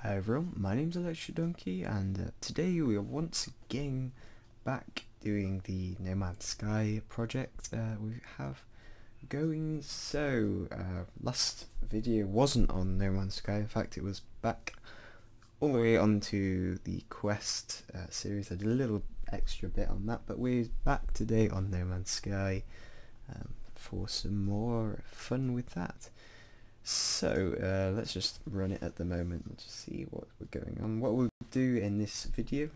Hi everyone, my name's Donkey, and today we are once again back doing the No Man's Sky project we have going. So last video wasn't on No Man's Sky. In fact, it was back all the way onto the quest series. I did a little extra bit on that, but we're back today on No Man's Sky for some more fun with that. So let's just run it at the moment and just see what we're going on. What we'll do in this video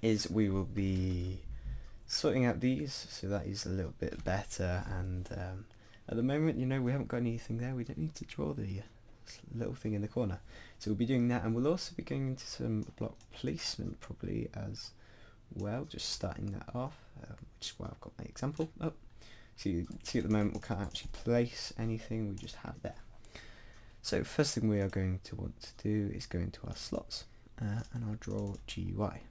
is we will be sorting out these, so that is a little bit better, and at the moment, you know, we haven't got anything there. We don't need to draw the little thing in the corner, so we'll be doing that, and we'll also be going into some block placement probably as well, just starting that off, which is why I've got my example up. So you see at the moment we can't actually place anything, we just have there. So first thing we are going to want to do is go into our slots and I'll draw GUI.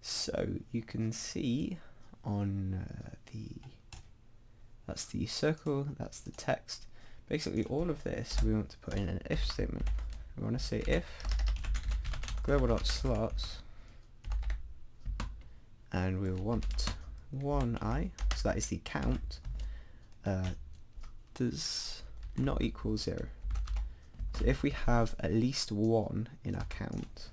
So you can see on that's the circle, that's the text. Basically all of this we want to put in an if statement. We want to say if global.slots, and we'll want 1i, so that is the count, does not equal 0. So if we have at least 1 in our count,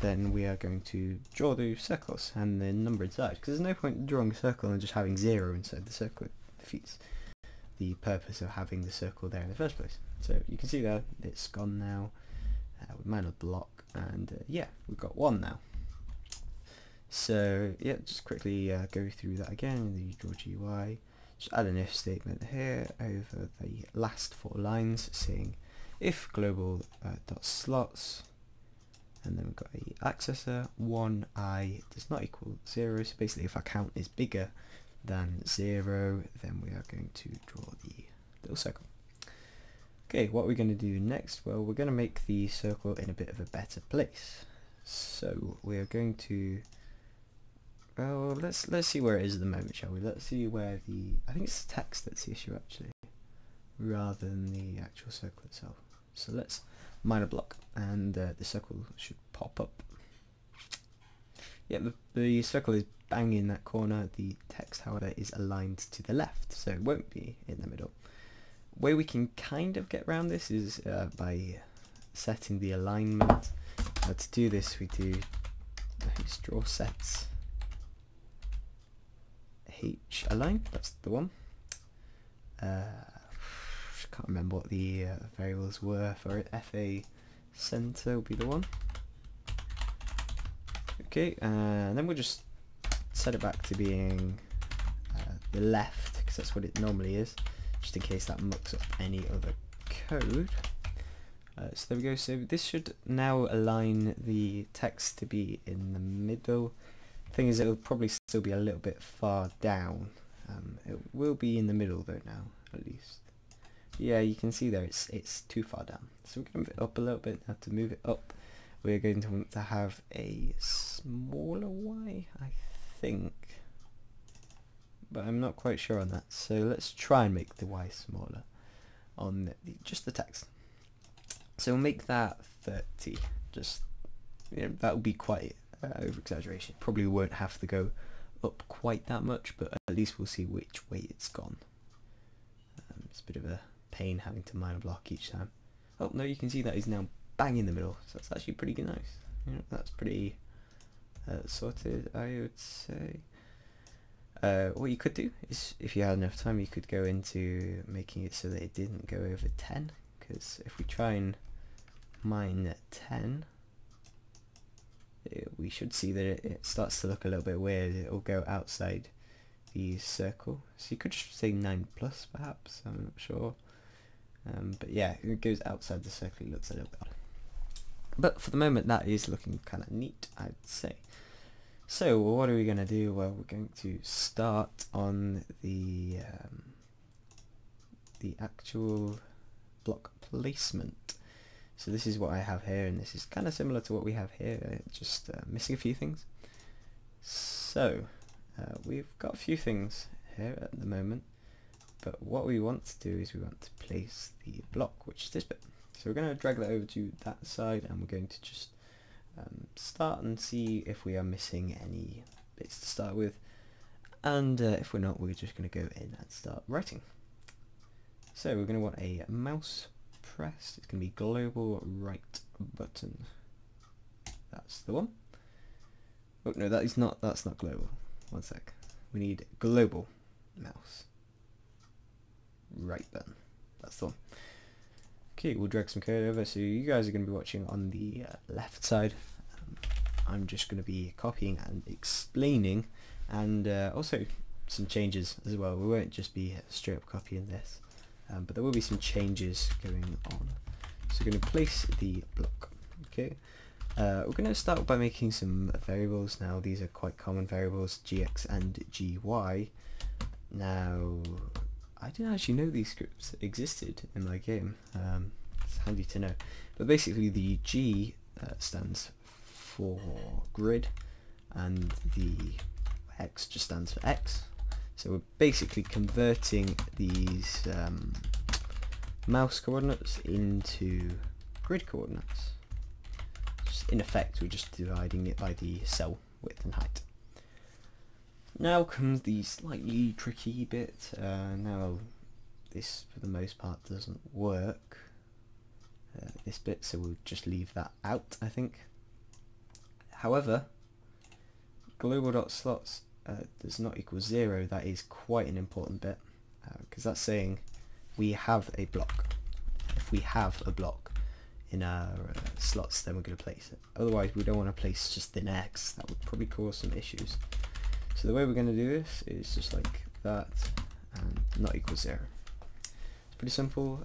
then we are going to draw the circles and the number inside, because there's no point drawing a circle and just having 0 inside the circle. It defeats the purpose of having the circle there in the first place. So you can see there it's gone now with minor block, and yeah, we've got 1 now. So yeah, just quickly go through that again in the draw GUI. Just add an if statement here over the last 4 lines saying if global dot slots, and then we've got a accessor 1i does not equal 0. So basically if our count is bigger than 0, then we are going to draw the little circle. Okay, what we're going to do next, well, we're going to make the circle in a bit of a better place. So we are going to, well, let's see where it is at the moment, shall we? Let's see where I think it's the text that's the issue actually, rather than the actual circle itself. So let's minor block, and the circle should pop up. Yeah, the circle is bang in that corner. The text, however, is aligned to the left, so it won't be in the middle. Way we can kind of get around this is by setting the alignment. To do this, we do draw sets H align, that's the one. Can't remember what the variables were for it. FA center will be the one. Okay, and then we'll just set it back to being the left, because that's what it normally is, just in case that mucks up any other code. So there we go. So this should now align the text to be in the middle. Thing is, it'll probably still be a little bit far down. It will be in the middle though now, at least. Yeah, you can see there it's too far down. So we're going to move it up a little bit. Now to move it up, we're going to want to have a smaller y, I think, but I'm not quite sure on that. So let's try and make the y smaller on just the text. So we'll make that 30. Just, you know, that will be quite over exaggeration. Probably won't have to go up quite that much, but at least we'll see which way it's gone. It's a bit of a pain having to minor block each time. Oh no, you can see that is now bang in the middle, so that's actually pretty nice. You know, that's pretty sorted, I would say. What you could do is, if you had enough time, you could go into making it so that it didn't go over 10, because if we try and mine 10, we should see that it starts to look a little bit weird. It will go outside the circle, so you could just say 9 plus perhaps, I'm not sure, but yeah, it goes outside the circle, it looks a little bit odd. But for the moment that is looking kind of neat, I'd say. So what are we going to do? Well, we're going to start on the actual block placement. So this is what I have here, and this is kind of similar to what we have here, just missing a few things. So we've got a few things here at the moment, but what we want to do is we want to place the block, which is this bit. So we're going to drag that over to that side, and we're going to just start and see if we are missing any bits to start with, and if we're not, we're just going to go in and start writing. So we're going to want a mouse press. It's going to be global right button. That's the one. Oh no, that's not global. One sec. We need global mouse right button. That's the one. Okay, we'll drag some code over. So you guys are going to be watching on the left side. I'm just going to be copying and explaining, and also some changes as well. We won't just be straight up copying this, but there will be some changes going on. So we're going to place the block. Okay, we're going to start by making some variables. Now these are quite common variables, gx and gy. Now I didn't actually know these scripts existed in my game. It's handy to know. But basically the G stands for grid, and the X just stands for X. So we're basically converting these mouse coordinates into grid coordinates. Just in effect, we're just dividing it by the cell width and height. Now comes the slightly tricky bit. Now this for the most part doesn't work, this bit, so we'll just leave that out, I think. However, global.slots does not equal 0. That is quite an important bit, because that's saying we have a block. If we have a block in our slots, then we're going to place it. Otherwise, we don't want to place just an X. That would probably cause some issues. So the way we're going to do this is just like that, and not equal 0. It's pretty simple.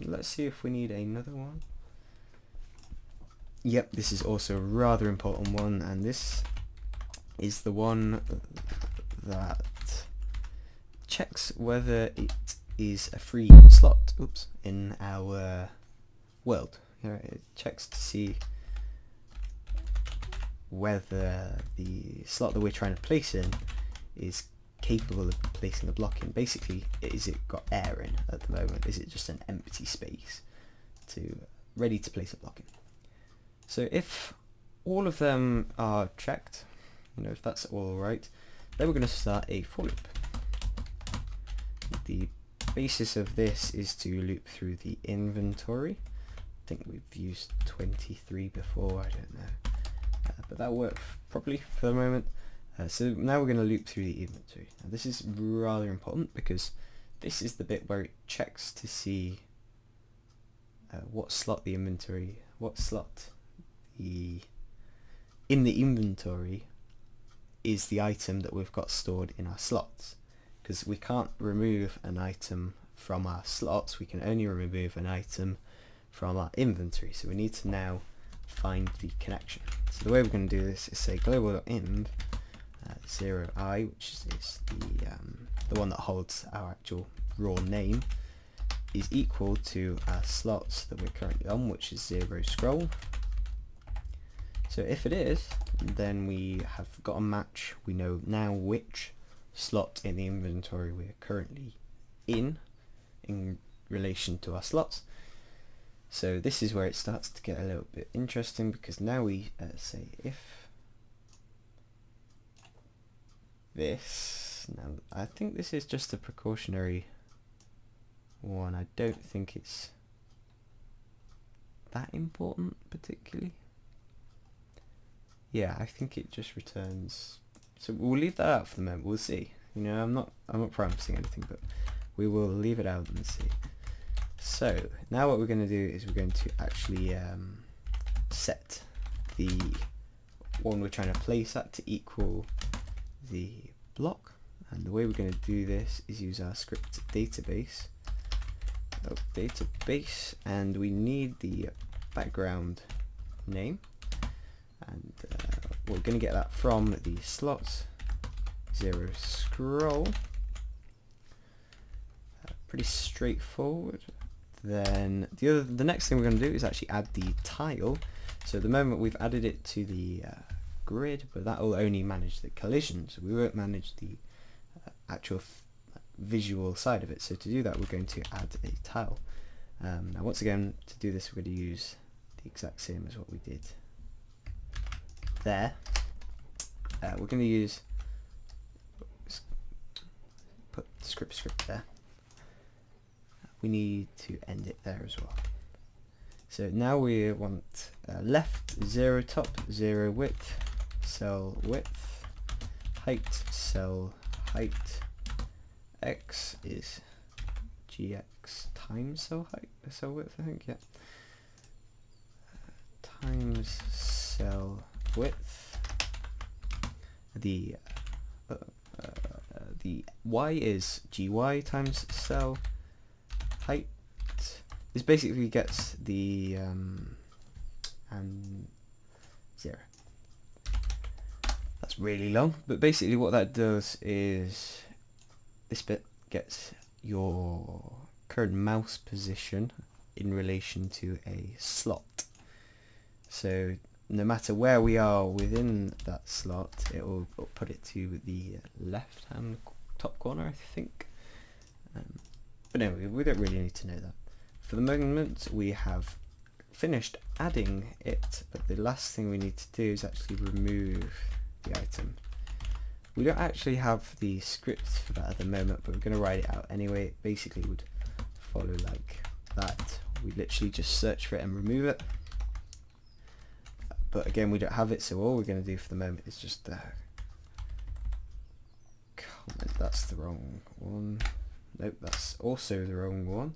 Let's see if we need another one. Yep, this is also a rather important one, and this is the one that checks whether it is a free slot. Oops, in our world. Here it checks to see whether the slot that we're trying to place in is capable of placing a block in. Basically, is it got air in at the moment? Is it just an empty space ready to place a block in? So if all of them are checked, if that's all right, then we're going to start a for loop. The basis of this is to loop through the inventory. I think we've used 23 before, I don't know. But that'll work properly for the moment. So now we're going to loop through the inventory. Now this is rather important, because this is the bit where it checks to see what slot in the inventory is the item that we've got stored in our slots. Because we can't remove an item from our slots, we can only remove an item from our inventory. So we need to now find the connection. So the way we're going to do this is say global.inv 0i, which is the one that holds our actual raw name, is equal to our slots that we're currently on, which is 0 scroll. So if it is, then we have got a match. We know now which slot in the inventory we're currently in relation to our slots. So this is where it starts to get a little bit interesting, because now we say if this, now I think this is just a precautionary one. I don't think it's that important particularly. Yeah, I think it just returns. So we'll leave that out for the moment. We'll see. I'm not promising anything, but we will leave it out and see. So now what we're going to do is we're going to actually set the one we're trying to place at to equal the block, and the way we're going to do this is use our script database. And we need the background name, and we're going to get that from the slots 0 scroll. Pretty straightforward. Then the next thing we're going to do is actually add the tile. So at the moment we've added it to the grid, but that will only manage the collision, so we won't manage the actual visual side of it. So to do that, we're going to add a tile, Now once again, to do this we're going to use the exact same as what we did there. We're going to use, put script there. We need to end it there as well. So now we want left 0 top, 0 width, cell width, height, cell height, x is gx times cell height, cell width I think, yeah, times cell width. The y is gy times cell height. This basically gets the and 0. That's really long, but basically what that does is this bit gets your current mouse position in relation to a slot. So no matter where we are within that slot, it will put it to the left hand top corner, I think. But anyway, we don't really need to know that. For the moment we have finished adding it, but the last thing we need to do is actually remove the item. We don't actually have the script for that at the moment, but we're going to write it out anyway. It basically would follow like that. We literally just search for it and remove it. But again, we don't have it, so all we're going to do for the moment is just comment. That's the wrong one. Nope, that's also the wrong one.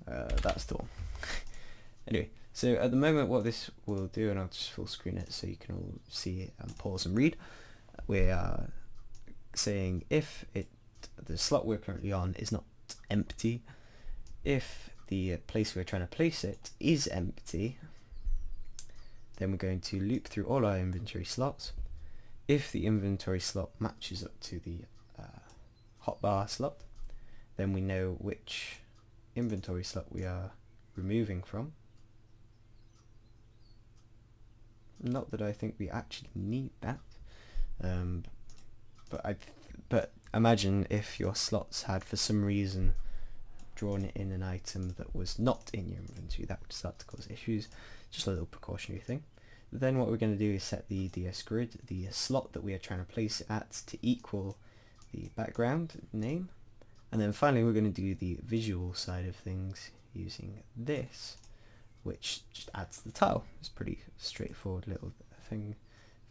That's the one. Anyway, so at the moment what this will do, and I'll just full screen it so you can all see it and pause and read. We are saying if the slot we're currently on is not empty, if the place we're trying to place it is empty, then we're going to loop through all our inventory slots. If the inventory slot matches up to the hotbar slot, then we know which inventory slot we are removing from. Not that I think we actually need that, but imagine if your slots had for some reason drawn in an item that was not in your inventory, that would start to cause issues. Just a little precautionary thing. Then what we're going to do is set the DS grid, the slot that we are trying to place it at, to equal the background name. And then finally we're going to do the visual side of things using this, which just adds the tile. It's a pretty straightforward little thing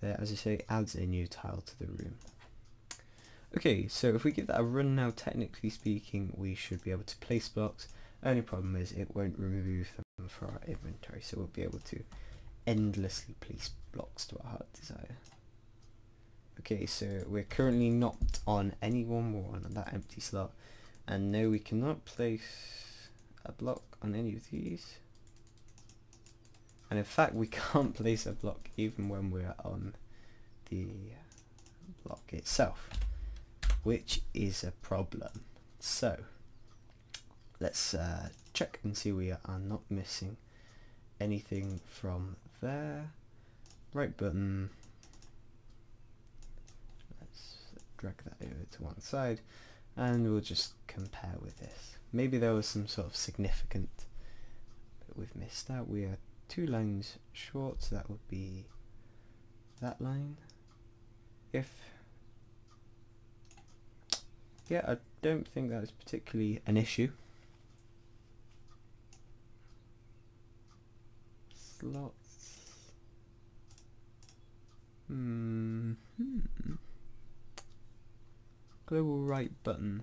there. As I say, adds a new tile to the room. Okay, so if we give that a run now, technically speaking, we should be able to place blocks. Only problem is it won't remove them for our inventory, so we'll be able to endlessly place blocks to our heart desire. Okay, so we're currently not on any one more on that empty slot, and no, we cannot place a block on any of these. And in fact, we can't place a block even when we're on the block itself, which is a problem. So let's check and see we are not missing anything from there. Right button. Let's drag that over to one side, and we'll just compare with this. Maybe there was some sort of significant that we've missed out. We are 2 lines short, so that would be that line. Yeah, I don't think that is particularly an issue. Slots. Global right button.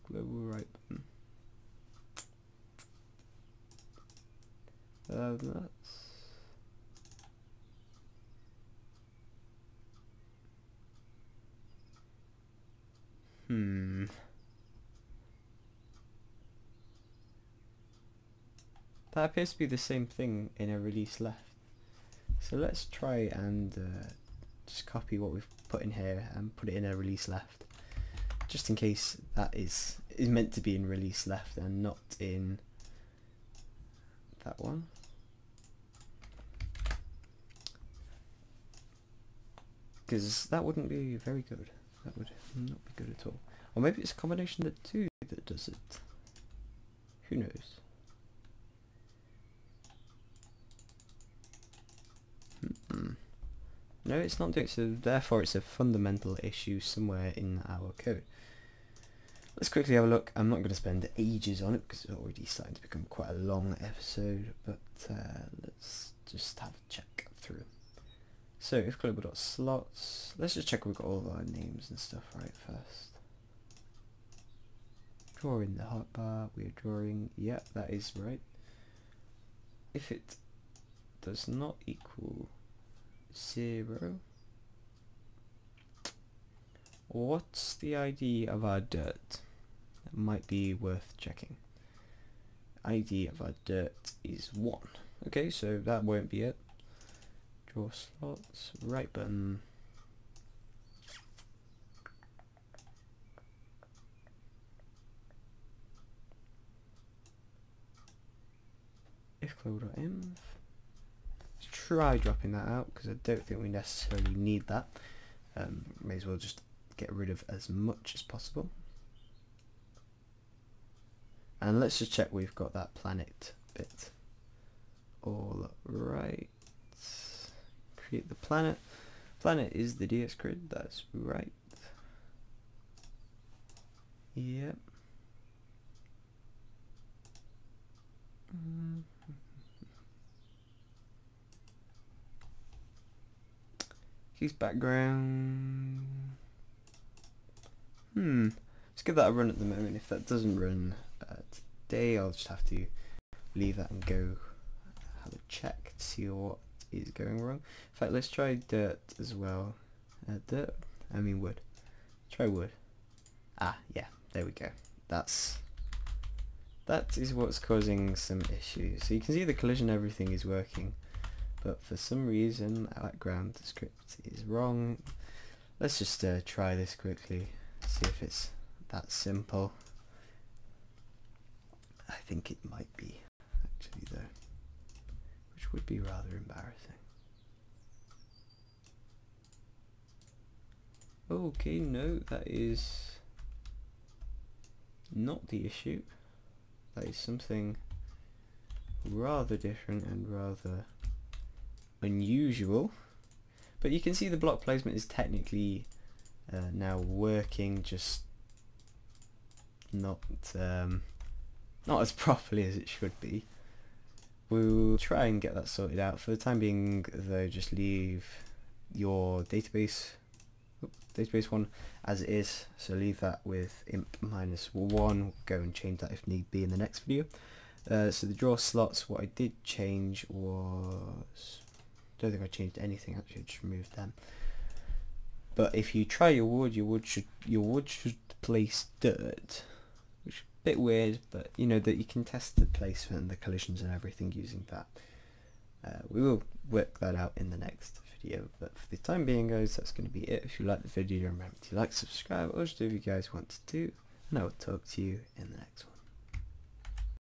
Global right button. That's that appears to be the same thing in a release left. So let's try and just copy what we've put in here and put it in a release left, just in case that is meant to be in release left and not in that one. Because that wouldn't be very good. That would not be good at all. Or maybe it's a combination of the two that does it. Who knows? No, it's not doing it, so therefore it's a fundamental issue somewhere in our code. Let's quickly have a look. I'm not going to spend ages on it because it's already starting to become quite a long episode, but let's just have a check through. So if global.slots, let's just check we've got all of our names and stuff right first. Draw in the hotbar, we're drawing, yeah, that is right. If it does not equal 0, what's the ID of our dirt? That might be worth checking. ID of our dirt is 1. Okay, so that won't be it. Draw slots, right button. If global.env. Let's try dropping that out because I don't think we necessarily need that. May as well just get rid of as much as possible. And let's just check we've got that planet bit all right. Create the planet. Planet is the DS grid, that's right. Yep. Keys background. Let's give that a run at the moment. If that doesn't run today, I'll just have to leave that and go have a check to see what is going wrong. In fact, let's try dirt as well. I mean wood. Try wood. Ah, yeah, there we go. That is what's causing some issues. So you can see the collision, everything is working, but for some reason our background script is wrong. Let's just try this quickly, see if it's that simple. I think it might be, actually, though, which would be rather embarrassing. Okay, no, that is not the issue. That is something rather different and rather unusual. But you can see the block placement is technically now working, just not as properly as it should be. We'll try and get that sorted out. For the time being, though, just leave your database one as it is, so leave that with imp -1. We'll go and change that if need be in the next video. So the draw slots, what I did change was, don't think I changed anything actually, I just removed them. But if you try your wood should place dirt, which is a bit weird, but you know that you can test the placement and the collisions and everything using that. We will work that out in the next video, but for the time being, guys, that's going to be it. If you like the video, remember to like, subscribe, or just do if you guys want to do, and I will talk to you in the next one.